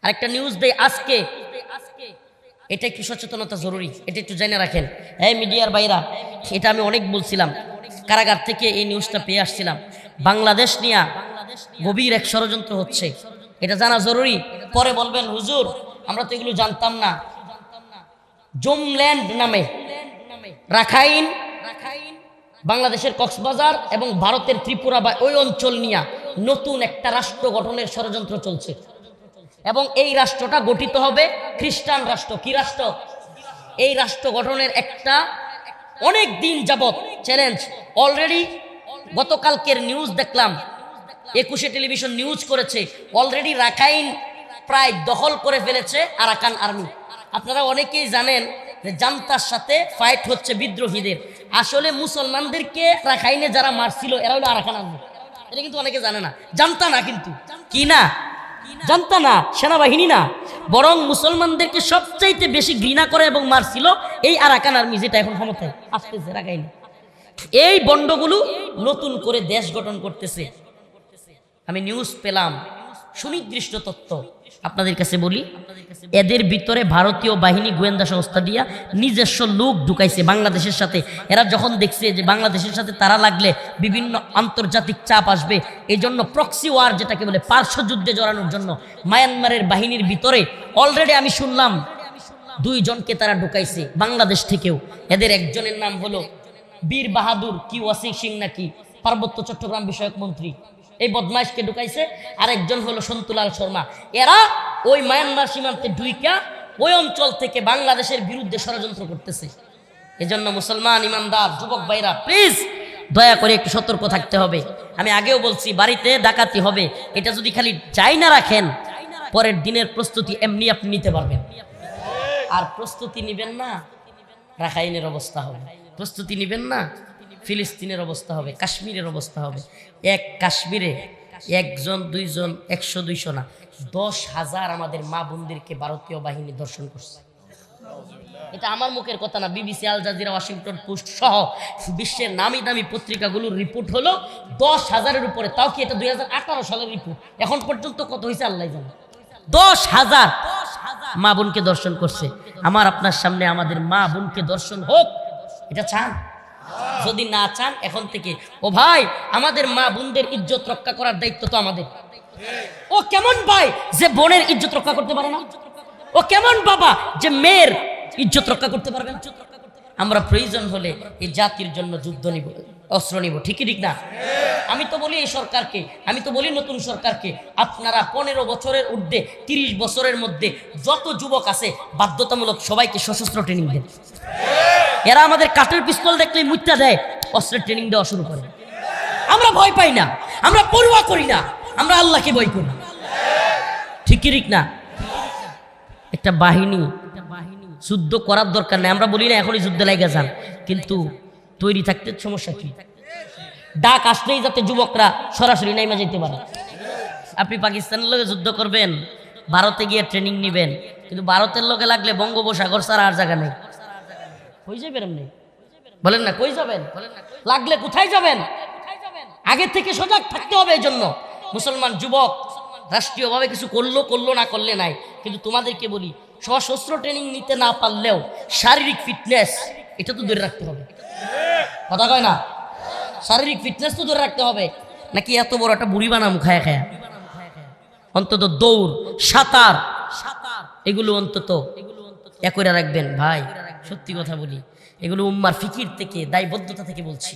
আরেকটা নিউজ দেই আজকে, এটা একটু সচেতনতা জরুরি, এটা একটু জেনে রাখেন। এই মিডিয়ার বাইরা, এটা আমি অনেক বলছিলাম, কারাগার থেকে এই নিউজটা পেয়ে আসছিলাম। বাংলাদেশ নিয়ে গভীর এক ষড়যন্ত্র হচ্ছে, এটা জানা জরুরি। পরে বলবেন হুজুর আমরা তো এগুলো জানতাম না। জুমল্যান্ড নামে রাখাইন, বাংলাদেশের কক্সবাজার এবং ভারতের ত্রিপুরা বা ওই অঞ্চল নিয়ে নতুন একটা রাষ্ট্র গঠনের ষড়যন্ত্র চলছে এবং এই রাষ্ট্রটা গঠিত হবে খ্রিস্টান রাষ্ট্র। কি রাষ্ট্র? এই রাষ্ট্র গঠনের একটা অনেক দিন যাবত চ্যালেঞ্জ। অলরেডি গতকালকের নিউজ দেখলাম, 21 টেলিভিশন নিউজ করেছে, অলরেডি রাখাইন প্রায় দখল করে ফেলেছে আরাকান আর্মি। আপনারা অনেকেই জানেন যে জান্তার সাথে ফাইট হচ্ছে বিদ্রোহীদের। আসলে মুসলমানদেরকে রাখাইনে যারা মারছিল এরা হলো আরাকান আর্মি। এটা কিন্তু অনেকে জানে না, জানতা না, কিন্তু কি না জানতা না, সেনাবাহিনী না, বরং মুসলমানদেরকে সবচাইতে বেশি ঘৃণা করে এবং মারছিল এই আরাকান আর্মি, যেটা এখন ক্ষমতায় আসতেছে রাখাইনে। এই বন্ডগুলো নতুন করে দেশ গঠন করতেছে। আমি নিউজ পেলাম, সুনির্দিষ্ট তথ্য আপনাদের কাছে বলি। এদের ভিতরে ভারতীয় বাহিনী গোয়েন্দা সংস্থা দিয়া নিজস্ব লোক ঢুকাইছে বাংলাদেশের সাথে। এরা যখন দেখছে যে বাংলাদেশের সাথে তারা লাগলে বিভিন্ন আন্তর্জাতিক চাপ আসবে, এই জন্য প্রক্সি ওয়ার যেটাকে বলে পার্শ্ব যুদ্ধে জড়ানোর জন্য মায়ানমারের বাহিনীর ভিতরে অলরেডি আমি শুনলাম 2 জনকে তারা ঢুকাইছে বাংলাদেশ থেকেও। এদের একজনের নাম হলো বীর বাহাদুর কি ওয়াসি সিং নাকি, পার্বত্য চট্টগ্রাম বিষয়ক মন্ত্রী, এই বদমাইশকে ঢুকাইছে। আর একজন হলো সন্তুলাল শর্মা। এরা ওই মায়ানমার সীমান্তে ঢুইকা ওই অঞ্চল থেকে বাংলাদেশের বিরুদ্ধে ষড়যন্ত্র করতেছে। এজন্য মুসলমান ইমানদার যুবক ভাইরা প্লিজ দয়া করে একটু সতর্ক থাকতে হবে। আমি আগেও বলছি, বাড়িতে ডাকাতি হবে, এটা যদি খালি যাই না রাখেন, পরের দিনের প্রস্তুতি এমনি আপনি নিতে পারবেন। আর প্রস্তুতি নিবেন না, রাখাইনের অবস্থা হবে। প্রস্তুতি নিবেন না, ফিলিস্তিনের অবস্থা হবে, কাশ্মীরের অবস্থা হবে। এক কাশ্মীরে 1 জন 2 জন 100 200 না, 10,000 আমাদের মা বোনদেরকে ভারতীয় বাহিনী দর্শন করছে। এটা আমার মুখের কথা না, BBC, Al Jazeera, Washington Post সহ বিশ্বের নামি দামি পত্রিকাগুলোর রিপোর্ট হলো 10,000-এর উপরে। তাও কি এটা 2018 সালের রিপোর্ট, এখন পর্যন্ত কত হয়েছে আল্লাহ জানে। 10,000 মা বোনকে দর্শন করছে। আমার আপনার সামনে আমাদের মা বোনকে দর্শন হোক, এটা চান? যদি না চান এখন থেকে, ও ভাই আমাদের মা বোনদের ইজ্জত রক্ষা করার দায়িত্ব তো আমাদের। ও কেমন ভাই যে বোনের ইজ্জত রক্ষা করতে পারে না? ও কেমন বাবা যে মেয়ের ইজ্জত রক্ষা করতে পারবে না? আমরা প্রয়োজন হলে এই জাতির জন্য যুদ্ধ নিব, অস্ত্র নিব, ঠিকই ঠিক না? আমি তো বলি এই সরকারকে, আমি তো বলি নতুন সরকারকে, আপনারা 15 বছরের ঊর্ধ্বে 30 বছরের মধ্যে যত যুবক আছে বাধ্যতামূলক সবাইকে সশস্ত্র ট্রেনিং দেন। এরা আমাদের কাঠের পিস্তল দেখলে মুত্যা দেয়, অস্ত্রের ট্রেনিং দেওয়া শুরু করে। আমরা ভয় পাই না, আমরা পরোয়া করি না, আমরা আল্লাহকে ভয় করি, ঠিক কি ঠিক না? একটা বাহিনী যুদ্ধ করার দরকার নেই, আমরা বলি না এখনই যুদ্ধে লেগে যান, কিন্তু তৈরি থাকতে সমস্যা কি? ডাক আসলেই যাতে যুবকরা সরাসরি নাইমা যেতে পারে। আপনি পাকিস্তানের লোকে যুদ্ধ করবেন, ভারতে গিয়ে ট্রেনিং নিবেন, কিন্তু ভারতের লোকে লাগলে বঙ্গোপসাগর ছাড়া আর জায়গা নেই। কই যাবেন আপনি? বলেন না, কই যাবেন? লাগলে কোথায় যাবেন? আগে থেকে সজাগ থাকতে হবে। এই জন্য মুসলমান যুবক রাষ্ট্রীয়ভাবে কিছু করলো না করলে নাই, কিন্তু তোমাদেরকে বলি সশস্ত্র ট্রেনিং নিতে না পারলেও শারীরিক ফিটনেস এটা তো ধরে রাখতে হবে। কথা কয় না? শারীরিক ফিটনেস তো ধরে রাখতে হবে, নাকি এত বড় একটা বুড়ি বানাম খায় খায়? অন্তত দৌড়, সাঁতার, এগুলো অন্তত করে রাখবেন ভাই। সত্যি কথা বলি, এগুলো উম্মার ফিকির থেকে, দায়বদ্ধতা থেকে বলছি।